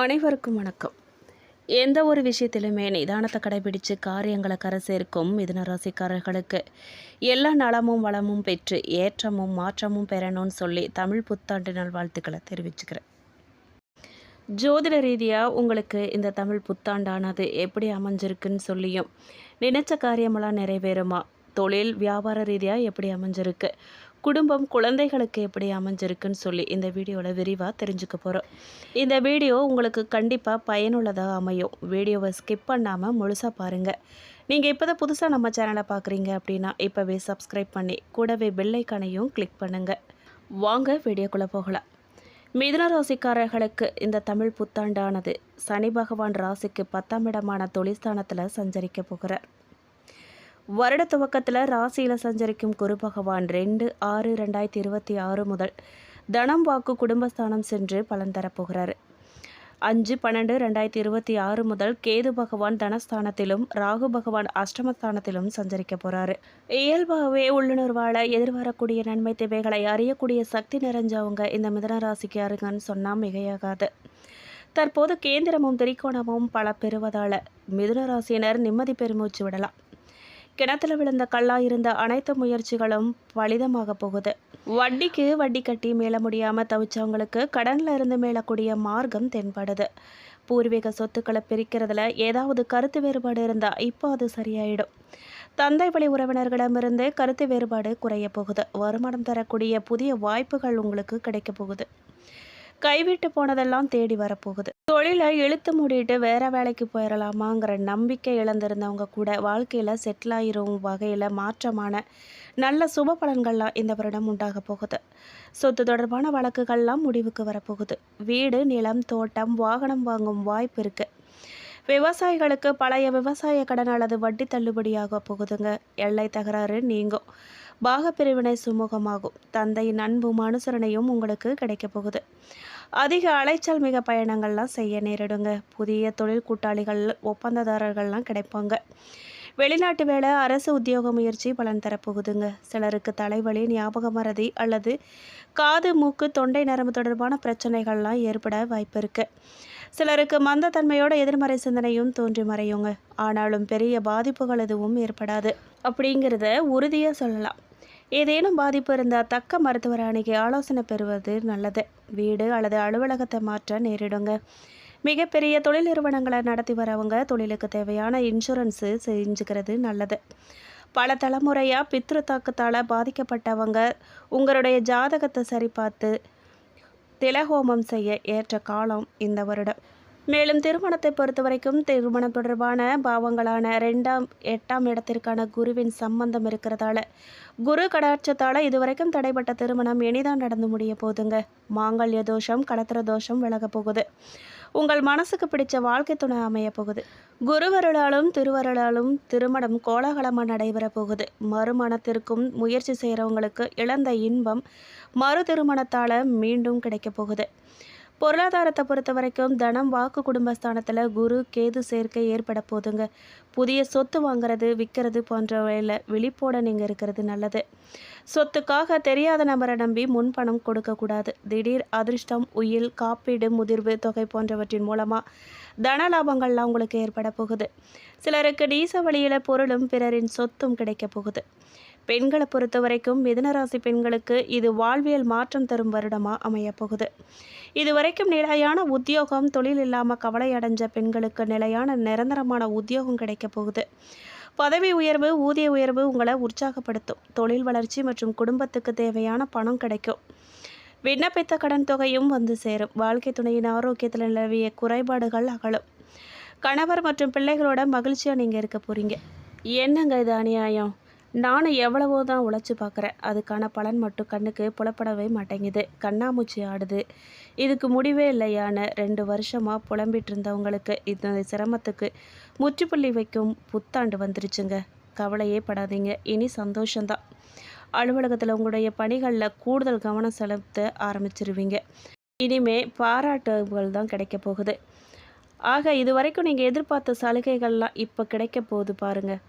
அனைவருக்கும் வணக்கம். எந்த ஒரு விஷயத்திலுமே நிதானத்தை கடைபிடித்து காரியங்களை கரை சேர்க்கும் மிதுன ராசிக்காரர்களுக்கு எல்லா நலமும் வளமும் பெற்று ஏற்றமும் மாற்றமும் பெறணும்னு சொல்லி தமிழ் புத்தாண்டு நல்வாழ்த்துக்களை தெரிவிச்சுக்கிறேன். ஜோதிட ரீதியாக உங்களுக்கு இந்த தமிழ் புத்தாண்டானது எப்படி அமைஞ்சிருக்குன்னு சொல்லியும், நினைச்ச காரியமெல்லாம் நிறைவேறுமா, தொழில் வியாபார ரீதியாக எப்படி அமைஞ்சிருக்கு, குடும்பம் குழந்தைகளுக்கு எப்படி அமைஞ்சிருக்குன்னு சொல்லி இந்த வீடியோவில் விரிவாக தெரிஞ்சுக்க போகிறோம். இந்த வீடியோ உங்களுக்கு கண்டிப்பாக பயனுள்ளதாக அமையும். வீடியோவை ஸ்கிப் பண்ணாமல் முழுசாக பாருங்கள். நீங்கள் இப்போ தான் புதுசாக நம்ம சேனலை பார்க்குறீங்க அப்படின்னா இப்போவே சப்ஸ்கிரைப் பண்ணி கூடவே பெல் ஐக்கானையும் கிளிக் பண்ணுங்கள். வாங்க வீடியோக்குள்ளே போகலாம். மிதுன ராசிக்காரர்களுக்கு இந்த தமிழ் புத்தாண்டானது சனி பகவான் ராசிக்கு 10ஆம் இடமான தொழில்ஸ்தானத்தில் சஞ்சரிக்க போகிறார். வருட துவக்கத்தில் ராசியில் சஞ்சரிக்கும் குரு பகவான் 2/6/2026 முதல் தனம் வாக்கு குடும்பஸ்தானம் சென்று பலன் தரப்போகிறார். 5/12/2026 முதல் கேது பகவான் தனஸ்தானத்திலும் ராகு பகவான் அஷ்டமஸ்தானத்திலும் சஞ்சரிக்க போகிறாரு. இயல்பாகவே உள்ளுணர்வால் எதிர்வரக்கூடிய நன்மை தேவைகளை அறியக்கூடிய சக்தி நிறைஞ்சவங்க இந்த மிதுன ராசிக்கு அருங்கன்னு சொன்னால் மிகையாகாது. தற்போது கேந்திரமும் திரிகோணமும் பல பெறுவதால் மிதுன ராசியினர் நிம்மதி பெருமூச்சு விடலாம். கிணத்துல விழுந்த கல்லா இருந்த அனைத்து முயற்சிகளும் பலிதமாக போகுது. வட்டிக்கு வட்டி கட்டி மேல முடியாமல் தவிச்சவங்களுக்கு கடனில் இருந்து மேலக்கூடிய மார்க்கம் தென்படுது. பூர்வீக சொத்துக்களை பிரிக்கிறதுல ஏதாவது கருத்து வேறுபாடு இருந்தால் இப்போ அது சரியாயிடும். தந்தை வழி உறவினர்களிடமிருந்து கருத்து வேறுபாடு குறைய போகுது. வருமானம் தரக்கூடிய புதிய வாய்ப்புகள் உங்களுக்கு கிடைக்க போகுது. கைவிட்டு போனதெல்லாம் தேடி வரப்போகுது. தொழிலை இழுத்து மூடிட்டு வேற வேலைக்கு போயிடலாமாங்கிற நம்பிக்கை இழந்திருந்தவங்க கூட வாழ்க்கையில் செட்டில் ஆயிரும் வகையில் மாற்றமான நல்ல சுப பலன்கள்லாம் இந்த வருடம் உண்டாக போகுது. சொத்து தொடர்பான வழக்குகள்லாம் முடிவுக்கு வரப்போகுது. வீடு, நிலம், தோட்டம், வாகனம் வாங்கும் வாய்ப்பு இருக்கு. விவசாயிகளுக்கு பழைய விவசாய கடன் அல்லது வட்டி தள்ளுபடியாக போகுதுங்க. எல்லை தகராறு நீங்கும். பாகப்பிரிவினை சுமூகமாகும். தந்தையின் அன்பும் அனுசரணையும் உங்களுக்கு கிடைக்க போகுது. அதிக அலைச்சல் மிக பயணங்கள்லாம் செய்ய நேரிடுங்க. புதிய தொழில் கூட்டாளிகள் ஒப்பந்ததாரர்கள்லாம் கிடைப்பாங்க. வெளிநாட்டு வேலை, அரசு உத்தியோக முயற்சி பலன் தரப்போகுதுங்க. சிலருக்கு தலைவலி, ஞாபக மறதி அல்லது காது, மூக்கு, தொண்டை நரம்பு தொடர்பான பிரச்சனைகள்லாம் ஏற்பட வாய்ப்பு இருக்கு. சிலருக்கு மந்தத்தன்மையோட எதிர்மறை சிந்தனையும் தோன்றி மறையுங்க. ஆனாலும் பெரிய பாதிப்புகள் எதுவும் ஏற்படாது அப்படிங்கிறத உறுதியாக சொல்லலாம். ஏதேனும் பாதிப்பு இருந்தால் தக்க மருத்துவரை அணுகி ஆலோசனை பெறுவது நல்லது. வீடு அல்லது அலுவலகத்தை மாற்ற நேரிடுங்க. மிகப்பெரிய தொழில் நிறுவனங்களை நடத்தி வரவங்க தொழிலுக்கு தேவையான இன்சூரன்ஸு செஞ்சுக்கிறது நல்லது. பல தலைமுறையாக பித்ரு தாக்கத்தால் பாதிக்கப்பட்டவங்க உங்களுடைய ஜாதகத்தை சரி பார்த்து திலஹோமம் செய்ய ஏற்ற காலம் இந்த வருடம். மேலும் திருமணத்தை பொறுத்த வரைக்கும் திருமணம் தொடர்பான பாவங்களான 2ஆம் 8ஆம் இடத்திற்கான குருவின் சம்பந்தம் இருக்கிறதால குரு கடாட்சத்தால் இதுவரைக்கும் தடைப்பட்ட திருமணம் இனிதான் நடந்து முடிய போகுதுங்க. மாங்கல்ய தோஷம், கலத்திர தோஷம் விலக போகுது. உங்கள் மனசுக்கு பிடிச்ச வாழ்க்கை துணை அமைய போகுது. குருவருளாலும் திருவருளாலும் திருமணம் கோலாகலமாக நடைபெற போகுது. மறுமணத்திற்கும் முயற்சி செய்கிறவங்களுக்கு இழந்த இன்பம் மறு திருமணத்தால் மீண்டும் கிடைக்க போகுது. பொருளாதாரத்தை பொறுத்த வரைக்கும் தனம் வாக்கு குடும்பஸ்தானத்தில் குரு கேது சேர்க்கை ஏற்பட போதுங்க. புதிய சொத்து வாங்கிறது, விற்கிறது போன்றவையில் விழிப்போட நீங்கள் இருக்கிறது நல்லது. சொத்துக்காக தெரியாத நபரை நம்பி முன்பணம் கொடுக்கக்கூடாது. திடீர் அதிர்ஷ்டம், உயில், காப்பீடு, முதிர்வு தொகை போன்றவற்றின் மூலமாக தன லாபங்கள்லாம் உங்களுக்கு ஏற்பட போகுது. சிலருக்கு நீச வழியில் பொருளும் பிறரின் சொத்தும் கிடைக்க போகுது. பெண்களை பொறுத்த வரைக்கும் மிதுனராசி பெண்களுக்கு இது வாழ்வியல் மாற்றம் தரும் வருடமாக அமையப்போகுது. இதுவரைக்கும் நிலையான உத்தியோகம், தொழில் இல்லாமல் கவலை அடைஞ்ச பெண்களுக்கு நிலையான நிரந்தரமான உத்தியோகம் கிடைக்க போகுது. பதவி உயர்வு, ஊதிய உயர்வு உங்களை உற்சாகப்படுத்தும். தொழில் வளர்ச்சி மற்றும் குடும்பத்துக்கு தேவையான பணம் கிடைக்கும். விண்ணப்பித்த கடன் தொகையும் வந்து சேரும். வாழ்க்கை துணையின் ஆரோக்கியத்தில் நிலவிய குறைபாடுகள் அகலும். கணவர் மற்றும் பிள்ளைகளோட மகிழ்ச்சியாக நீங்கள் இருக்க போகிறீங்க. என்னங்க இது அநியாயம்? நானும் எவ்வளவோ தான் உழைச்சி பார்க்குறேன். அதுக்கான பலன் மட்டும் கண்ணுக்கு புலப்படவே மாட்டேங்குது. கண்ணாமூச்சி ஆடுது. இதுக்கு முடிவே இல்லையான்னு 2 வருஷமாக புலம்பிட்டு இருந்தவங்களுக்கு இந்த சிரமத்துக்கு முற்றுப்புள்ளி வைக்கும் புத்தாண்டு வந்துருச்சுங்க. கவலையே படாதீங்க. இனி சந்தோஷந்தான். அலுவலகத்தில் உங்களுடைய பணிகளில் கூடுதல் கவனம் செலுத்த ஆரம்பிச்சிருவீங்க. இனிமே பாராட்டுகள் தான் கிடைக்க போகுது. ஆக இது வரைக்கும் நீங்கள் எதிர்பார்த்த சலுகைகள்லாம் இப்போ கிடைக்க போகுது பாருங்கள்.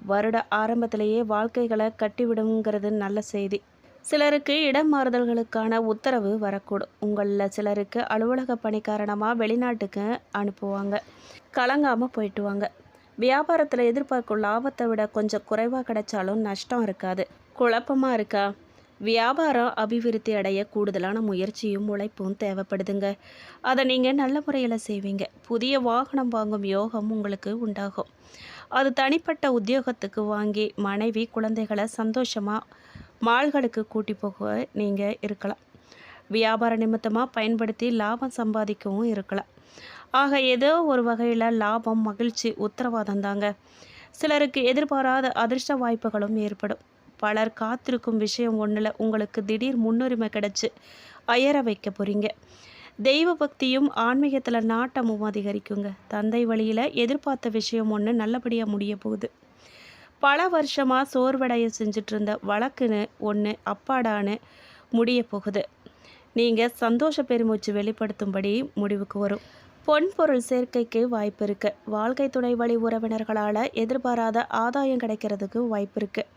வருட ஆரம்பத்திலேயே வாழ்க்கைகளை கட்டிவிடுங்கிறது நல்ல செய்தி. சிலருக்கு இடம் மாறுதல்களுக்கான உத்தரவு வரக்கூடும். உங்களில் சிலருக்கு அலுவலக பணி காரணமாக வெளிநாட்டுக்கு அனுப்புவாங்க. கலங்காமல் போயிட்டு வாங்க. வியாபாரத்தில் எதிர்பார்க்கும் லாபத்தை விட கொஞ்சம் குறைவாக கிடைச்சாலும் நஷ்டம் இருக்காது. குழப்பமாக இருக்கா? வியாபாரம் அபிவிருத்தி அடைய கூடுதலான முயற்சியும் உழைப்பும் தேவைப்படுதுங்க. அதை நீங்கள் நல்ல முறையில் செய்வீங்க. புதிய வாகனம் வாங்கும் யோகம் உங்களுக்கு உண்டாகும். அது தனிப்பட்ட உத்தியோகத்துக்கு வாங்கி மனைவி குழந்தைகளை சந்தோஷமாக மால்களுக்கு கூட்டி போக நீங்கள் இருக்கலாம். வியாபார நிமித்தமாக பயன்படுத்தி லாபம் சம்பாதிக்கவும் இருக்கலாம். ஆக ஏதோ ஒரு வகையில் லாபம் மகிழ்ச்சி உத்தரவாதம் தாங்க. சிலருக்கு எதிர்பாராத அதிர்ஷ்ட வாய்ப்புகளும் ஏற்படும். பலர் காத்திருக்கும் விஷயம் ஒன்றில் உங்களுக்கு திடீர் முன்னுரிமை கிடைச்சி அயர வைக்க போகிறீங்க. தெய்வ பக்தியும் ஆன்மீகத்தில் நாட்டமும் அதிகரிக்குங்க. தந்தை வழியில் எதிர்பார்த்த விஷயம் ஒன்று நல்லபடியாக முடிய போகுது. பல வருஷமாக சோர்வடைய செஞ்சுட்டு இருந்த வழக்குன்னு ஒன்று அப்பாடான்னு முடிய போகுது. நீங்கள் சந்தோஷ பெருமூச்சு வெளிப்படுத்தும்படி முடிவுக்கு வரும். பொன்பொருள் சேர்க்கைக்கு வாய்ப்பு இருக்குது. வாழ்க்கை துணை வழி உறவினர்களால் எதிர்பாராத ஆதாயம் கிடைக்கிறதுக்கு வாய்ப்பு இருக்குது.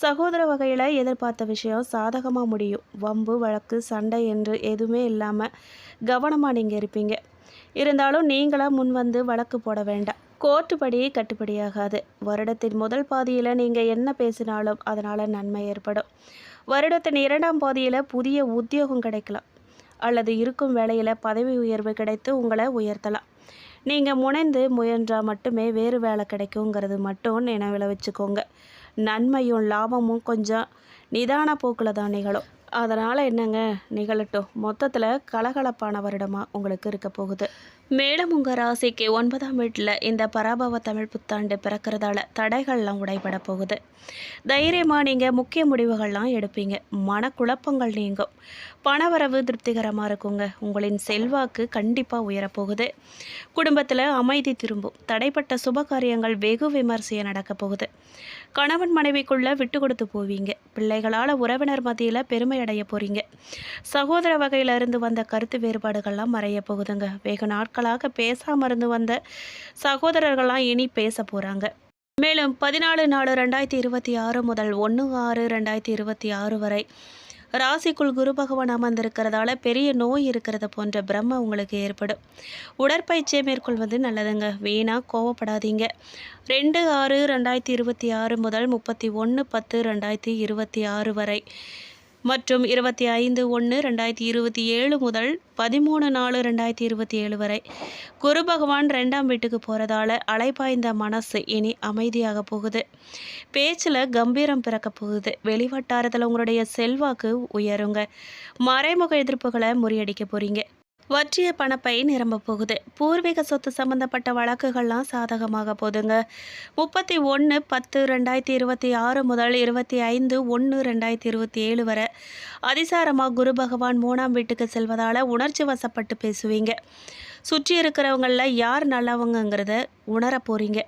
சகோதர வகையில் எதிர்பார்த்த விஷயம் சாதகமாக முடியும். வம்பு வழக்கு சண்டை என்று எதுவுமே இல்லாமல் கவனமாக நீங்கள் இருப்பீங்க. இருந்தாலும் நீங்களாக முன் வந்து வழக்கு போட வேண்டாம். கோர்ட்டு படி கட்டுப்படியாகாது. வருடத்தின் முதல் பாதியில் நீங்கள் என்ன பேசினாலும் அதனால் நன்மை ஏற்படும். வருடத்தின் இரண்டாம் பாதியில் புதிய உத்தியோகம் கிடைக்கலாம். அல்லது இருக்கும் வேலையில் பதவி உயர்வு கிடைத்து உங்களை உயர்த்தலாம். நீங்கள் முயன்றால் மட்டுமே வேறு வேலை கிடைக்குங்கிறது மட்டும் நினைவில் வச்சுக்கோங்க. நன்மையும் லாபமும் கொஞ்சம் நிதான போக்கில் தான் நிகழும். அதனால் என்னங்க, நிகழட்டும். மொத்தத்தில் கலகலப்பான வருடமாக உங்களுக்கு இருக்க போகுது. மேலும் உங்கள் ராசிக்கு 9ஆம் வீட்டில் இந்த பராபவ தமிழ் புத்தாண்டு பிறக்கிறதால தடைகள்லாம் உடைபட போகுது. தைரியமாக நீங்கள் முக்கிய முடிவுகள்லாம் எடுப்பீங்க. மனக்குழப்பங்கள் நீங்கும். பணவரவு திருப்திகரமாக இருக்குங்க. உங்களின் செல்வாக்கு கண்டிப்பாக உயரப்போகுது. குடும்பத்தில் அமைதி திரும்பும். தடைப்பட்ட சுப காரியங்கள் வெகு விமர்சையாக நடக்க போகுது. கணவன் மனைவிக்குள்ளே விட்டு கொடுத்து போவீங்க. பிள்ளைகளால் உறவினர் மத்தியில் பெருமை அடைய போகிறீங்க. சகோதர வகையில் இருந்து வந்த கருத்து வேறுபாடுகள்லாம் மறைய போகுதுங்க. வெகு நாட்களாக பேசாமல் இருந்து வந்த சகோதரர்கள்லாம் இனி பேச போகிறாங்க. மேலும் 14/4/2026 முதல் 1/6/2026 வரை ராசிக்குள் குரு பகவான் அமர்ந்திருக்கிறதால பெரிய நோய் இருக்கிறத போன்ற பிரம்ம உங்களுக்கு ஏற்படும். உடற்பயிற்சியை மேற்கொள்வது நல்லதுங்க. வீணாக கோவப்படாதீங்க. 2/6/2026 முதல் 31/10/2026 வரை மற்றும் 25/1/2027 முதல் 13/4/2027 வரை குரு பகவான் 2ஆம் வீட்டுக்கு போகிறதால அலைபாய்ந்த மனசு இனி அமைதியாக போகுது. பேச்சில் கம்பீரம் பிறக்க போகுது. வெளிவட்டாரத்தில் உங்களுடைய செல்வாக்கு உயருங்க. மறைமுக எதிர்ப்புகளை முறியடிக்க போகிறீங்க. வற்றிய பணப்பை நிரம்ப போகுது. பூர்வீக சொத்து சம்பந்தப்பட்ட வழக்குகள்லாம் சாதகமாக போதுங்க. 31/10/2026 முதல் 25/1/2027 வரை அதிசாரமாக குரு பகவான் 3ஆம் வீட்டுக்கு செல்வதால் உணர்ச்சி வசப்பட்டு பேசுவீங்க. சுற்றி இருக்கிறவங்களில் யார் நல்லவங்கிறத உணர போகிறீங்க.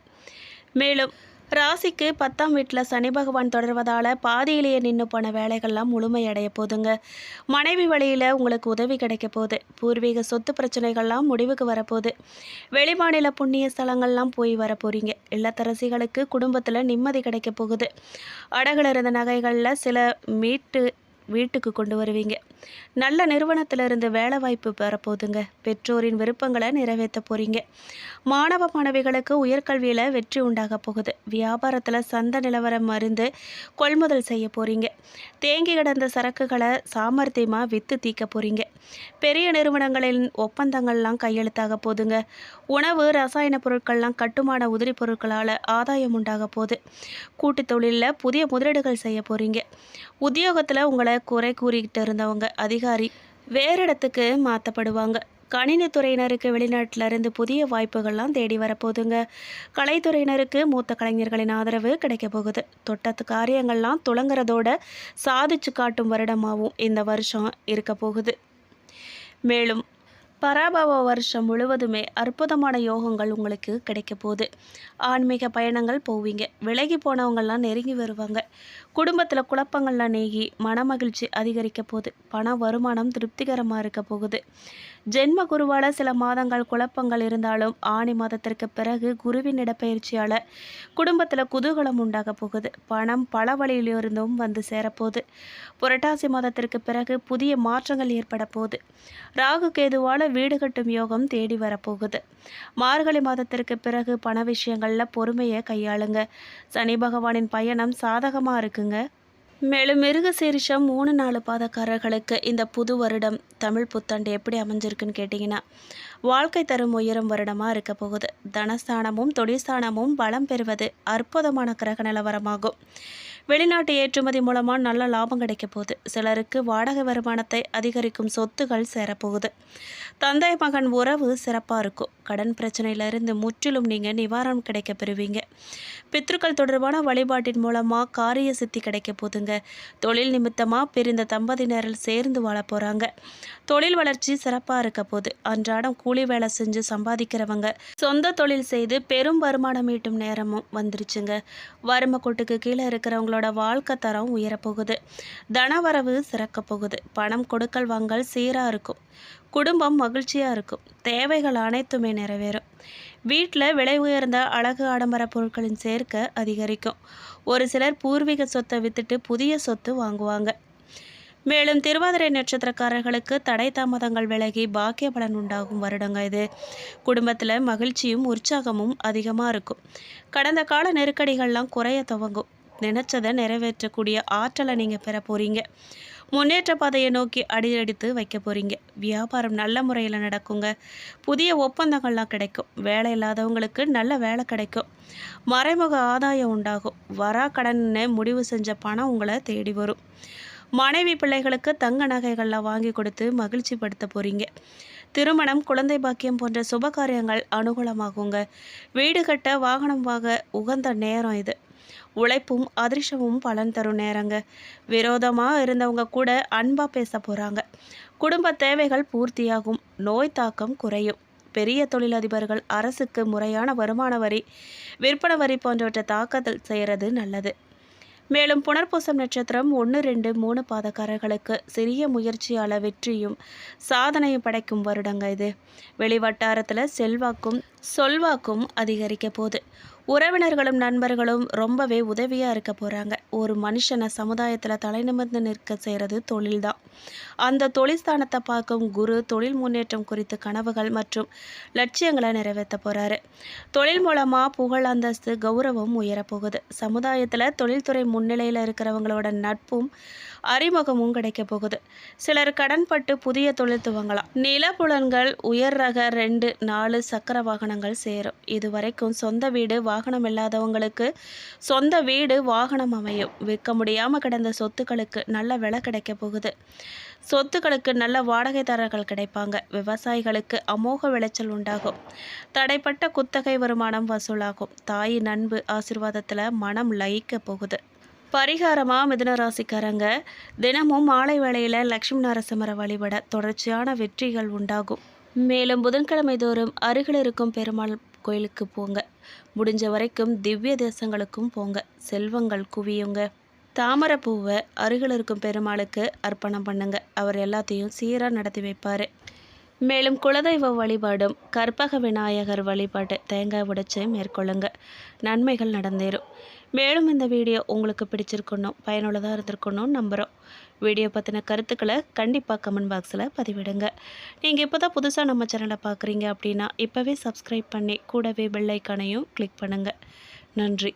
மேலும் ராசிக்கு 10ஆம் வீட்டில் சனி பகவான் தொடர்வதால் பாதியிலேயே நின்று போன வேலைகள்லாம் முழுமையடைய போதுங்க. மனைவி வழியில் உங்களுக்கு உதவி கிடைக்க போகுது. பூர்வீக சொத்து பிரச்சனைகள்லாம் முடிவுக்கு வரப்போகுது. வெளிமாநில புண்ணிய ஸ்தலங்கள்லாம் போய் வர போகிறீங்க. இல்லத்தரசிகளுக்கு குடும்பத்தில் நிம்மதி கிடைக்க போகுது. அடகுல இருந்த நகைகளில் சில வீட்டுக்கு கொண்டு வருவீங்க. நல்ல நிறுவனத்திலிருந்து வேலை வாய்ப்பு பெறப்போகுதுங்க. பெற்றோரின் விருப்பங்களை நிறைவேற்ற போகிறீங்க. மாணவ மாணவிகளுக்கு உயர்கல்வியில் வெற்றி உண்டாக போகுது. வியாபாரத்தில் சந்தை நிலவரம் அறிந்து கொள்முதல் செய்ய போகிறீங்க. தேங்கி கிடந்த சரக்குகளை சாமர்த்தியமாக விற்று தீக்க போகிறீங்க. பெரிய நிறுவனங்களின் ஒப்பந்தங்கள்லாம் கையெழுத்தாக போகுதுங்க. உணவு ரசாயன பொருட்கள்லாம் கட்டுமான உதிரி பொருட்களால் ஆதாயம் உண்டாக போகுது. கூட்டு தொழிலில் புதிய முதலீடுகள் செய்ய போகிறீங்க. உத்தியோகத்தில் உங்களை குறை கூறிக்கிட்டு இருந்தவங்க அதிகாரி வேறு இடத்துக்கு மாற்றப்படுவாங்க. கணினித்துறையினருக்கு வெளிநாட்டிலிருந்து புதிய வாய்ப்புகள்லாம் தேடி வரப்போகுதுங்க. கலைத்துறையினருக்கு மூத்த கலைஞர்களின் ஆதரவு கிடைக்க போகுது. தொட்டத்து காரியங்கள்லாம் துளங்குறதோட சாதிச்சு காட்டும் வருடமாகவும் இந்த வருஷம் இருக்க போகுது. மேலும் பராபவ வருஷம் முழுவதுமே அற்புதமான யோகங்கள் உங்களுக்கு கிடைக்க போகுது. ஆன்மீக பயணங்கள் போவீங்க. விலகி போனவங்கள்லாம் நெருங்கி வருவாங்க. குடும்பத்தில் குழப்பங்கள்லாம் நீங்கி மனமகிழ்ச்சி அதிகரிக்க போகுது. பண வருமானம் திருப்திகரமாக இருக்க போகுது. ஜென்ம குருவால் சில மாதங்கள் குழப்பங்கள் இருந்தாலும் ஆணி மாதத்திற்கு பிறகு குருவின் இடப்பெயர்ச்சியால் குடும்பத்தில் குதூகலம் உண்டாக போகுது. பணம் பல வழியிலிருந்தும் வந்து சேரப்போகுது. புரட்டாசி மாதத்திற்கு பிறகு புதிய மாற்றங்கள் ஏற்பட போகுது. ராகு கேதுவால் வீடு கட்டும் யோகம் தேடி வரப்போகுது. மார்கழி மாதத்திற்கு பிறகு பண விஷயங்களில் பொறுமையை கையாளுங்க. சனி பகவானின் பயணம் சாதகமாக இருக்குங்க. மேலும் மிருகசீரிஷம் 3-4 பாதக்காரர்களுக்கு இந்த புது வருடம் தமிழ் புத்தாண்டு எப்படி அமைஞ்சிருக்குன்னு கேட்டிங்கன்னா, வாழ்க்கை தரும் உயரும் வருடமாக இருக்க போகுது. தனஸ்தானமும் தொழிற்ஸ்தானமும் பலம் பெறுவது அற்புதமான கிரக நிலவரமாகும். வெளிநாட்டு ஏற்றுமதி மூலமாக நல்ல லாபம் கிடைக்க போகுது. சிலருக்கு வாடகை வருமானத்தை அதிகரிக்கும் சொத்துகள் சேரப்போகுது. தந்தை மகன் உறவு சிறப்பாக இருக்கும். கடன் பிரச்சனையிலிருந்து முற்றிலும் நீங்கள் நிவாரணம் கிடைக்க பெறுவீங்க. பித்ருக்கள் தொடர்பான வழிபாட்டின் மூலமாக காரிய சித்தி கிடைக்க போதுங்க. தொழில் நிமித்தமாக பிரிந்த தம்பதியினரில் சேர்ந்து வாழ போகிறாங்க. தொழில் வளர்ச்சி சிறப்பாக இருக்க போகுது. அன்றாடம் கூலி வேலை செஞ்சு சம்பாதிக்கிறவங்க சொந்த தொழில் செய்து பெரும் வருமானம் ஈட்டும் நேரமும் வந்துருச்சுங்க. வறுமை கோட்டுக்கு கீழே இருக்கிறவங்களோட வாழ்க்கை தரம் உயரப்போகுது. தனவரவு சிறக்க போகுது. பணம் கொடுக்கல் வாங்கல் சீராக இருக்கும். குடும்பம் மகிழ்ச்சியாக இருக்கும். தேவைகள் அனைத்துமே நிறைவேறும். வீட்டில் விலை உயர்ந்த அழகு ஆடம்பர பொருட்களின் சேர்க்கை அதிகரிக்கும். ஒரு சிலர் பூர்வீக சொத்தை வித்துட்டு புதிய சொத்து வாங்குவாங்க. மேலும் திருவாதிரை நட்சத்திரக்காரர்களுக்கு தடை தாமதங்கள் விலகி பாக்கிய பலன் உண்டாகும் வருடங்க இது. குடும்பத்தில் மகிழ்ச்சியும் உற்சாகமும் அதிகமாக இருக்கும். கடந்த கால நெருக்கடிகள்லாம் குறைய துவங்கும். நினைச்சதை நிறைவேற்றக்கூடிய ஆற்றலை நீங்கள் பெற போகிறீங்க. முன்னேற்ற பாதையை நோக்கி அடியெடுத்து வைக்க போகிறீங்க. வியாபாரம் நல்ல முறையில் நடக்குங்க. புதிய ஒப்பந்தங்கள்லாம் கிடைக்கும். வேலை இல்லாதவங்களுக்கு நல்ல வேலை கிடைக்கும். மறைமுக ஆதாயம் உண்டாகும். வரா கடன்னு முடிவு செஞ்ச பணம் உங்களை தேடி வரும். மனைவி பிள்ளைகளுக்கு தங்க நகைகள்லாம் வாங்கி கொடுத்து மகிழ்ச்சி படுத்த போகிறீங்க. திருமணம் குழந்தை பாக்கியம் போன்ற சுபகாரியங்கள் அனுகூலமாகுங்க. வீடு கட்ட வாகனம் வாங்க உகந்த நேரம் இது. உழைப்பும் அதிர்ஷ்டமும் பலன் தரும் நேரங்க. விரோதமாக இருந்தவங்க கூட அன்பாக பேச போகிறாங்க. குடும்ப தேவைகள் பூர்த்தியாகும். நோய் தாக்கம் குறையும். பெரிய தொழிலதிபர்கள் அரசுக்கு முறையான வருமான வரி விற்பனை வரி போன்றவற்றை தாக்கல் செய்கிறது நல்லது. மேலும் புனர்பூசம் நட்சத்திரம் 1, 2, 3 பாதக்காரர்களுக்கு சிறிய முயற்சியால் வெற்றியும் சாதனையும் படைக்கும் வருடங்க இது. வெளிவட்டாரத்தில் செல்வாக்கும் சொல்வாக்கும் அதிகரிக்க போகுது. உறவினர்களும் நண்பர்களும் ரொம்பவே உதவியாக இருக்க போகிறாங்க. ஒரு மனுஷனை சமுதாயத்தில் தலைநிமிர்ந்து நிற்க செய்கிறது தொழில் தான். அந்த தொழில்ஸ்தானத்தை பார்க்கும் குரு தொழில் முன்னேற்றம் குறித்து கனவுகள் மற்றும் லட்சியங்களை நிறைவேற்ற போகிறாரு. தொழில் மூலமாக புகழ், அந்தஸ்து, கௌரவம் உயரப்போகுது. சமுதாயத்தில் தொழில்துறை முன்னிலையில் இருக்கிறவங்களோட நட்பும் அறிமுகமும் கிடைக்க போகுது. சிலர் கடன்பட்டு புதிய தொழில் துவங்கலாம். நிலப்புலன்கள் உயர் ரக 2, 4 சக்கர வாகனங்கள் சேரும். இதுவரைக்கும் சொந்த வீடு வாகனம் இல்லாதவங்களுக்கு சொந்த வீடு வாகனம் அமையும். விற்க முடியாமல் கிடந்த சொத்துக்களுக்கு நல்ல விலை கிடைக்க போகுது. சொத்துக்களுக்கு நல்ல வாடகைதாரர்கள் கிடைப்பாங்க. விவசாயிகளுக்கு அமோக விளைச்சல் உண்டாகும். தடைப்பட்ட குத்தகை வருமானம் வசூலாகும். தாயின் அன்பு ஆசீர்வாதத்தில் மனம் லயிக்க போகுது. பரிகாரமாக மிதுன ராசிக்காரங்க தினமும் மாலை வேளையில் லக்ஷ்மி நரசிம்மரை வழிபட தொடர்ச்சியான வெற்றிகள் உண்டாகும். மேலும் புதன்கிழமை தோறும் அருகில் இருக்கும் பெருமாள் கோயிலுக்கு போங்க. முடிஞ்ச வரைக்கும் திவ்ய தேசங்களுக்கும் போங்க. செல்வங்கள் குவியுங்க. தாமரைப்பூவை அருகில் இருக்கும் பெருமாளுக்கு அர்ப்பணம் பண்ணுங்க. அவர் எல்லாத்தையும் சீராக நடத்தி வைப்பார். மேலும் குலதெய்வ வழிபாடும் கற்பக விநாயகர் வழிபாடு தேங்காய் உடைச்சு மேற்கொள்ளுங்க. நன்மைகள் நடந்தேறும். மேலும் இந்த வீடியோ உங்களுக்கு பிடிச்சிருக்கணும், பயனுள்ளதாக இருந்திருக்கணும் நம்புகிறோம். வீடியோ பற்றின கருத்துக்களை கண்டிப்பாக கமெண்ட் பாக்ஸில் பதிவிடுங்க. நீங்கள் இப்போ தான் புதுசாக நம்ம சேனலை பார்க்குறீங்க அப்படின்னா இப்போவே சப்ஸ்கிரைப் பண்ணி கூடவே பெல் ஐக்கானையும் கிளிக் பண்ணுங்கள். நன்றி.